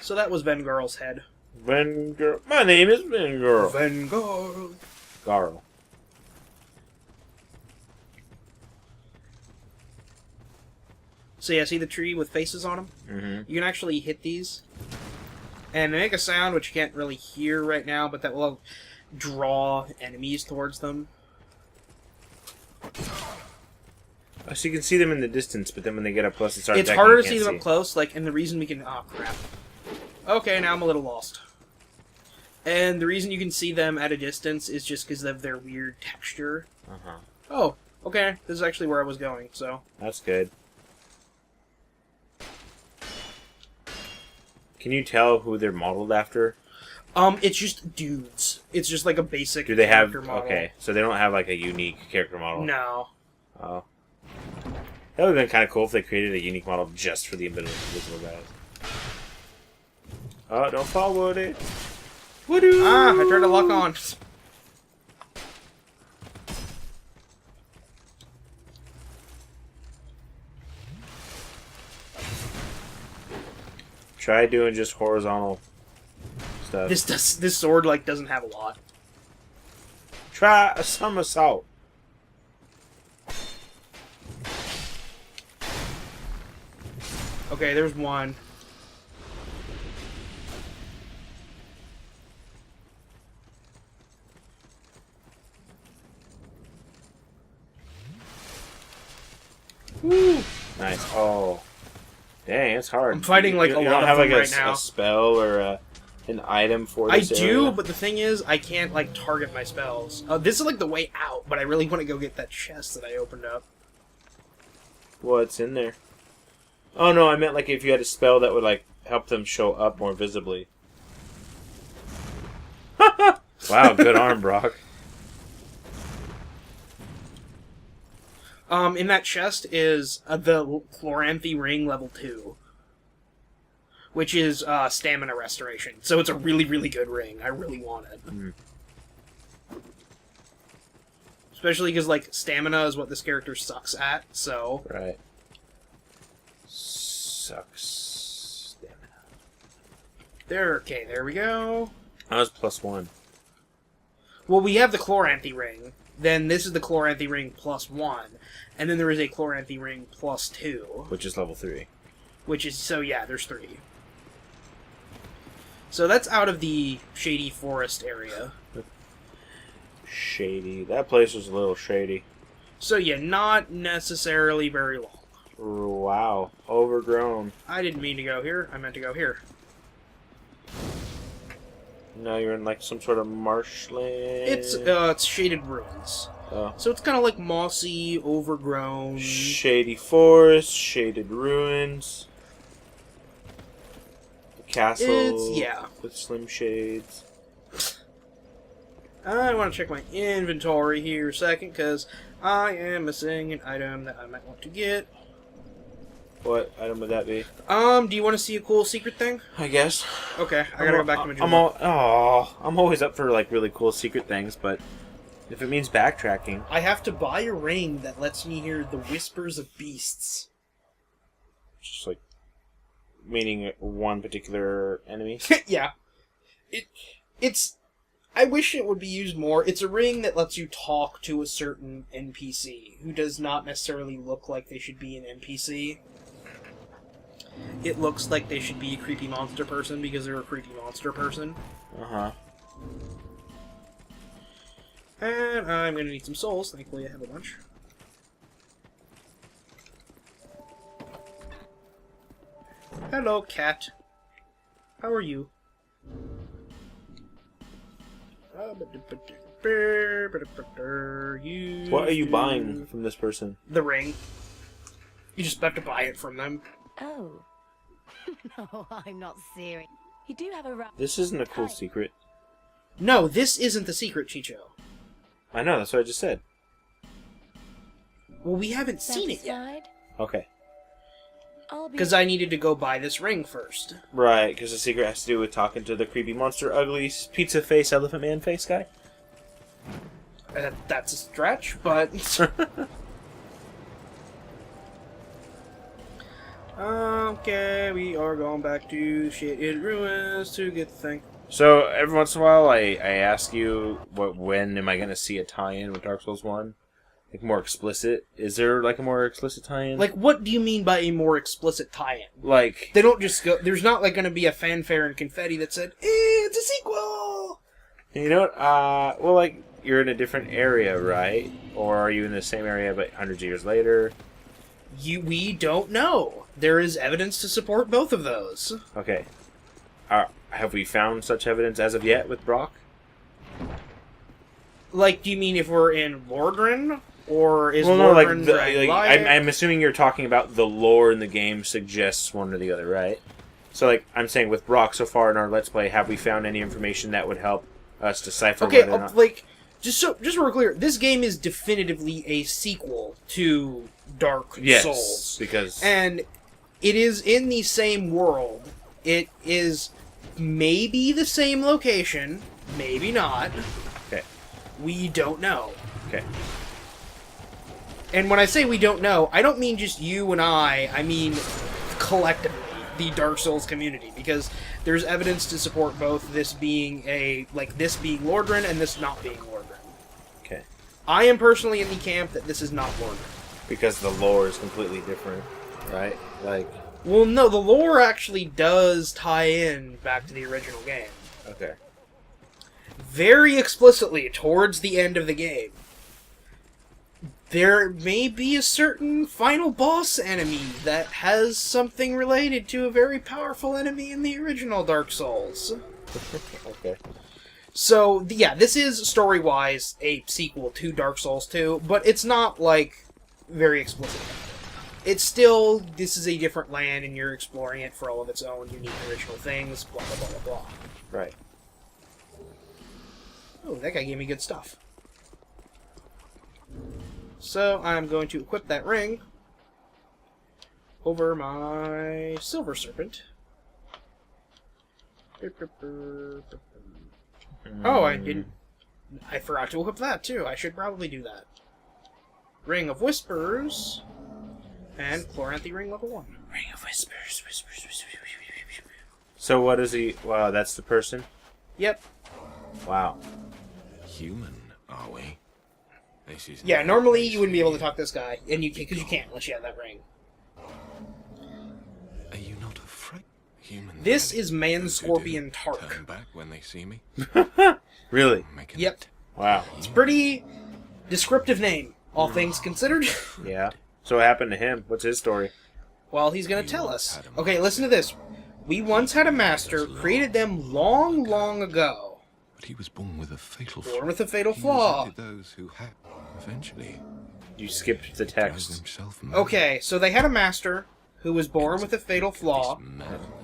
So that was Vengarl's head. Vengar. My name is Vengar. Vengarl. Garl. So yeah, see the tree with faces on them? Mm-hmm. You can actually hit these, and they make a sound which you can't really hear right now, but that will draw enemies towards them. Oh, so you can see them in the distance, but then when they get up close and start It's attacking, harder you to can't see them up close, like, and the reason we can... Oh, crap. Okay, now I'm a little lost. And the reason you can see them at a distance is just because of their weird texture. Uh-huh. Oh, okay. This is actually where I was going, so... That's good. Can you tell who they're modeled after? It's just dudes. It's just like a basic Do they have... character model. Okay, so they don't have, like, a unique character model? No. Oh. That would have been kind of cool if they created a unique model just for the invisible guys. Oh, don't fall, Woody. Woody! Ah, I tried to lock on. Try doing just horizontal stuff. This sword, like, doesn't have a lot. Try a somersault. Okay, there's one. Woo! Nice. Oh. Dang, it's hard. I'm fighting, like, you a don't lot of have, them like, right now. a spell or an item for I this do, area? but the thing is, I can't, like, target my spells. This is, like, the way out, but I really want to go get that chest that I opened up. What's in there? Oh, no, I meant, like, if you had a spell that would, like, help them show up more visibly. Wow, good arm, Brock. In that chest is the Chloranthy Ring level 2. Which is stamina restoration. So it's a really, really good ring. I really want it. Mm. Especially because, like, stamina is what this character sucks at, so... Right. Sucks. Stamina. Okay, there we go. That was +1. Well, we have the Chloranthy Ring. Then this is the Chloranthy Ring +1. And then there is a Chloranthy Ring +2. Which is level 3. Which is... So, yeah, there's 3. So that's out of the Shady Forest area. Shady. That place was a little shady. So, yeah, not necessarily very long. Wow. Overgrown. I didn't mean to go here. I meant to go here. Now you're in, like, some sort of marshland. It's Shaded Ruins. Oh. So it's kind of like mossy, overgrown. Shady Forest, Shaded Ruins. The castle. Yeah. With slim shades. I want to check my inventory here a second, because I am missing an item that I might want to get. What item would that be? Do you want to see a cool secret thing? I guess. Okay, I gotta go back to my I'm always up for, like, really cool secret things, but if it means backtracking. I have to buy a ring that lets me hear the whispers of beasts. Just, like, meaning one particular enemy. Yeah. It's... I wish it would be used more. It's a ring that lets you talk to a certain NPC, who does not necessarily look like they should be an NPC. It looks like they should be a creepy monster person because they're a creepy monster person. Uh-huh. And I'm gonna need some souls. Thankfully I have a bunch. Hello, cat. How are you? What are you buying from this person? The ring. You just have to buy it from them. Oh. No, I'm not serious. You do have a right. This isn't a cool secret. No, this isn't the secret, Chicho. I know, that's what I just said. Well, we haven't seen it yet. Satisfied? Okay. Because I needed to go buy this ring first. Right, because the secret has to do with talking to the creepy monster, ugly, pizza face, elephant man face guy. That's a stretch, but... Okay, we are going back to Shady Ruins to get the thing. So every once in a while, I ask you, when am I going to see a tie-in with Dark Souls 1? Like, more explicit? Is there, like, a more explicit tie-in? Like, what do you mean by a more explicit tie-in? Like... They don't just go... There's not, like, going to be a fanfare and confetti that said, it's a sequel! You know what? Well, like, you're in a different area, right? Or are you in the same area but hundreds of years later? We don't know. There is evidence to support both of those. Okay. Have we found such evidence as of yet with Brock? Like, do you mean if we're in Lordran? Or is Well, no, like, Lordran I'm assuming you're talking about the lore in the game suggests one or the other, right? So, like, I'm saying with Brock so far in our Let's Play, have we found any information that would help us decipher whether or not... like, just so we're clear, this game is definitively a sequel to Dark Souls. Because... And it is in the same world. It is maybe the same location, maybe not. Okay. We don't know. Okay. And when I say we don't know, I don't mean just you and I mean collectively, the Dark Souls community, because there's evidence to support both this being this being Lordran and this not being Lordran. Okay. I am personally in the camp that this is not Lordran. Because the lore is completely different, right? Like... Well, no, the lore actually does tie in back to the original game. Okay. Very explicitly towards the end of the game. There may be a certain final boss enemy that has something related to a very powerful enemy in the original Dark Souls. Okay. So, yeah, this is, story-wise, a sequel to Dark Souls 2, but it's not, like, very explicit. It's still, this is a different land, and you're exploring it for all of its own unique original things, blah, blah, blah, blah, blah. Right. Oh, that guy gave me good stuff. So, I'm going to equip that ring over my Silver Serpent. Oh, I didn't... I forgot to equip that, too. I should probably do that. Ring of Whispers... And Chloranthy Ring level 1. Ring of Whispers, whispers. So what is he... Wow, that's the person? Yep. Wow. Human, are we? This is Yeah, normally you wouldn't be able to talk to this guy, and because you can't unless you have that ring. Are you not afraid? Human. This is Man Scorpion Tark. Turn back when they see me. Really? Yep. Wow. It's a pretty descriptive name, all things considered. Yeah. So what happened to him? What's his story? Well, he's gonna tell us. Okay, listen to this. We once had a master, created them long, long ago. But he was born with a fatal flaw. Born with a fatal flaw. Those who had eventually You skipped the text. Okay, so they had a master who was born with a fatal flaw.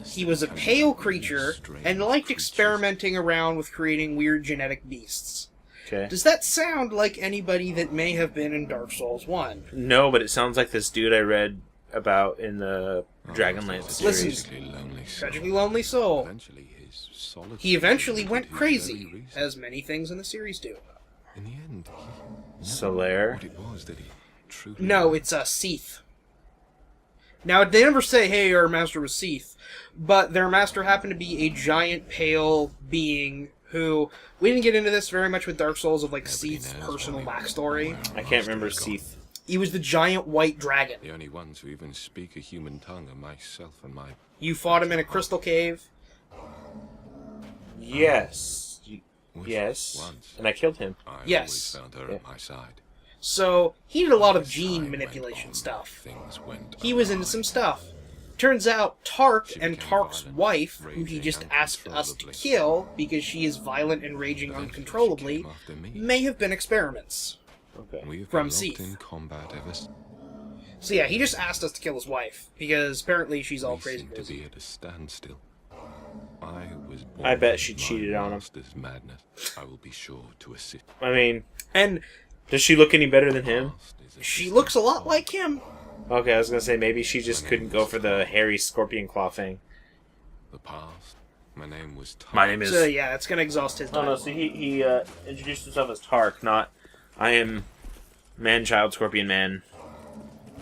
He was a pale creature and liked experimenting around with creating weird genetic beasts. Okay. Does that sound like anybody that may have been in Dark Souls 1? No, but it sounds like this dude I read about in the Dragonlance series. Listen, Tragically Lonely Soul. He eventually went crazy, as many things in the series do. In the end, Solaire? what it was that he truly No, it's Seath. Now, they never say, hey, our master was Seath, but their master happened to be a giant, pale being who... We didn't get into this very much with Dark Souls of, like, Seath's personal backstory. I can't remember Seath. He was the giant white dragon. The only ones who even speak a human tongue are myself and my... You fought him in a crystal cave. Yes. Which Yes. once And I killed him. I Yes. always found her at my side. So, he did a lot of As gene time manipulation went on, stuff. Things went He was into some stuff. Turns out Tark and Tark's wife, who he just asked us to kill because she is violent and raging uncontrollably, may have been experiments. Okay. We have from been locked Seath. in combat ever since. So yeah, he just asked us to kill his wife, because apparently she's all We crazy seem to crazy. be at a standstill. I was born I bet she with cheated my on him. master's madness. I will be sure to assist. I mean, And does she look any better than him? Past is a she distant looks a lot past. like him. Okay, I was gonna say maybe she just couldn't go for the hairy scorpion claw thing. The past. My name was Tom. My name is... So yeah, it's gonna exhaust his Oh no, dialogue. so he introduced himself as Tark, not I am Man Child Scorpion Man.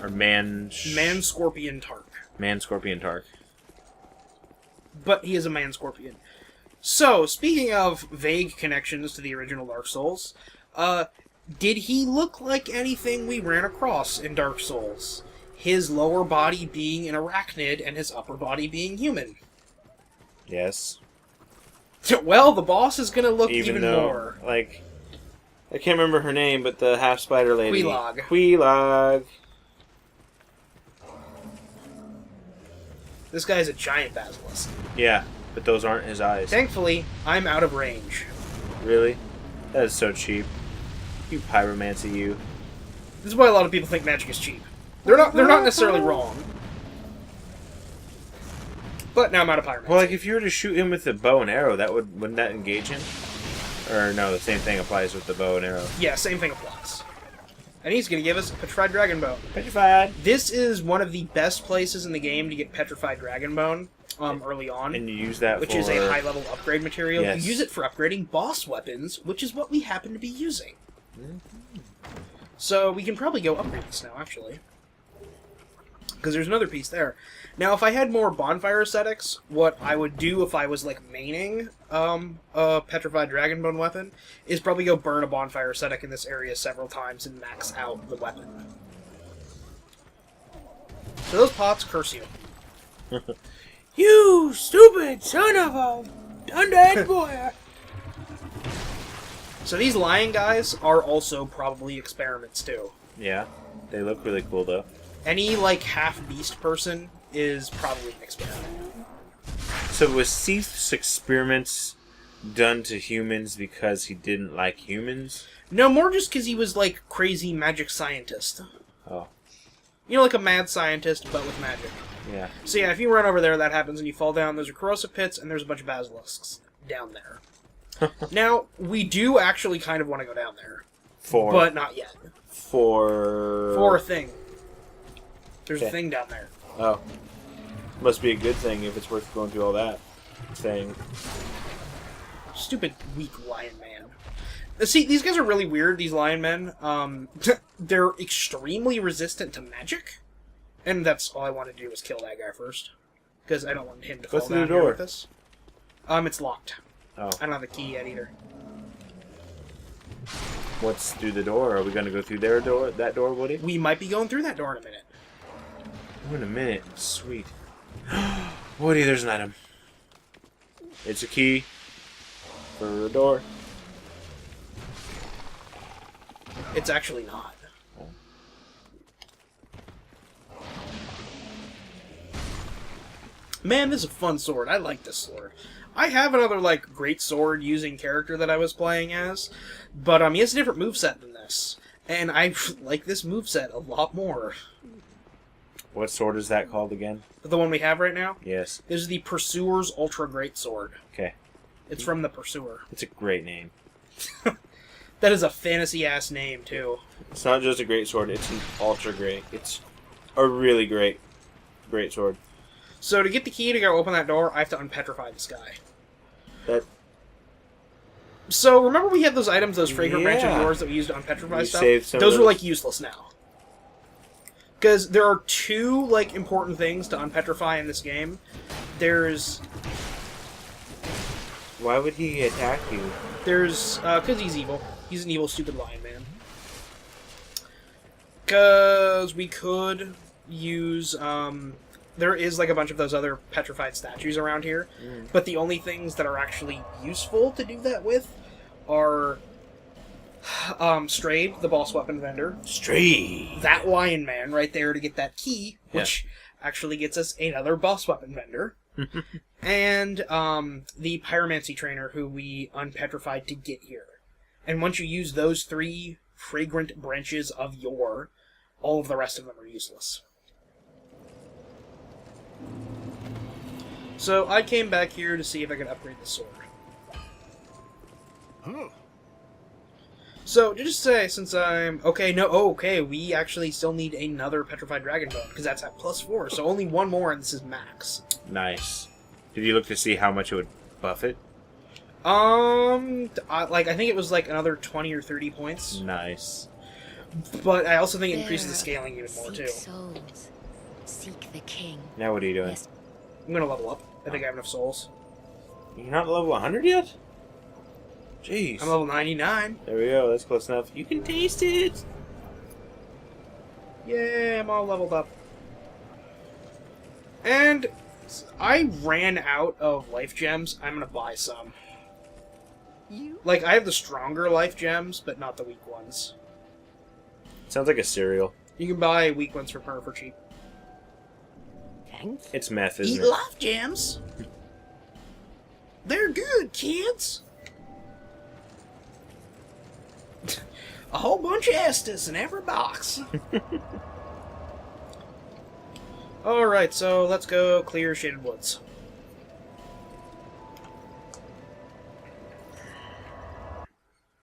Or Man... Man Scorpion Tark. Man Scorpion Tark. But he is a man scorpion. So, speaking of vague connections to the original Dark Souls, did he look like anything we ran across in Dark Souls? His lower body being an arachnid and his upper body being human. Yes. Well, the boss is gonna look even though, more. like, I can't remember her name, but the half spider lady. Quelaag. Quelaag. This guy's a giant basilisk. Yeah, but those aren't his eyes. Thankfully, I'm out of range. Really? That is so cheap. You pyromancy, you. This is why a lot of people think magic is cheap. They're not necessarily wrong. But now I'm out of pyromancy. Well, like, if you were to shoot him with a bow and arrow, wouldn't that engage him? Or no, the same thing applies with the bow and arrow. Yeah, same thing applies. And he's going to give us a Petrified Dragon Bone. Petrified! This is one of the best places in the game to get Petrified Dragon Bone early on. And you use that which for... is a high-level upgrade material. Yes. You use it for upgrading boss weapons, which is what we happen to be using. So we can probably go upgrade this now, actually. Because there's another piece there. Now, if I had more bonfire aesthetics, what I would do if I was, like, maining a Petrified Dragonbone weapon is probably go burn a bonfire aesthetic in this area several times and max out the weapon. So those pots curse you. You stupid son of a undead boy! So these lion guys are also probably experiments, too. Yeah, they look really cool, though. Any, like, half-beast person is probably an experiment. So was Seath's experiments done to humans because he didn't like humans? No, more just because he was, like, crazy magic scientist. Oh. You know, like a mad scientist, but with magic. Yeah. So yeah, if you run over there, that happens and you fall down. There's a corrosive pits, and there's a bunch of basilisks down there. Now, we do actually kind of want to go down there. But not yet. For a thing. There's a thing down there. Oh. Must be a good thing if it's worth going through all that thing. Stupid, weak lion man. See, these guys are really weird, these lion men. They're extremely resistant to magic. And that's all I want to do is kill that guy first. Because I don't want him to fall down here with us. It's locked. Oh. I don't have a key yet either. What's through the door? Are we going to go through that door, Woody? We might be going through that door in a minute. Oh, in a minute. Sweet. Woody, there's an item. It's a key for a door. It's actually not. Man, this is a fun sword. I like this sword. I have another, like, great sword using character that I was playing as, but he has a different moveset than this. And I like this moveset a lot more. What sword is that called again? The one we have right now? Yes. This is the Pursuer's Ultra Great Sword. Okay. It's from the Pursuer. It's a great name. That is a fantasy-ass name, too. It's not just a great sword, it's an ultra great. It's a really great sword. So to get the key to go open that door, I have to unpetrify this guy. So remember we had those items, those fragrant branch of yours that we used to unpetrify stuff? Those are, like, useless now. Because there are two, like, important things to unpetrify in this game. There's... Why would he attack you? There's... because he's evil. He's an evil, stupid lion man. Because we could use, there is, like, a bunch of those other petrified statues around here. But the only things that are actually useful to do that with are... Strayed, the boss weapon vendor. Strayed! That lion man right there to get that key, which actually gets us another boss weapon vendor. And, the pyromancy trainer who we unpetrified to get here. And once you use those three fragrant branches of yore, all of the rest of them are useless. So I came back here to see if I could upgrade the sword. So, just to say, since I'm... Okay, we actually still need another Petrified Dragon Bone, because that's at +4, so only one more and this is max. Nice. Did you look to see how much it would buff it? I think it was like another 20 or 30 points. Nice. But I also think it increases the scaling even more, too. Souls. Seek the king. Now what are you doing? Yes. I'm gonna level up. I think I have enough souls. You're not level 100 yet? Jeez. I'm level 99. There we go. That's close enough. You can taste it. Yeah, I'm all leveled up. And I ran out of life gems. I'm gonna buy some. You? Like, I have the stronger life gems, but not the weak ones. Sounds like a cereal. You can buy weak ones for cheap. Thanks. It's meth, isn't Eat it? life gems. They're good, kids. A whole bunch of Estus in every box. Alright, so let's go clear Shaded Woods.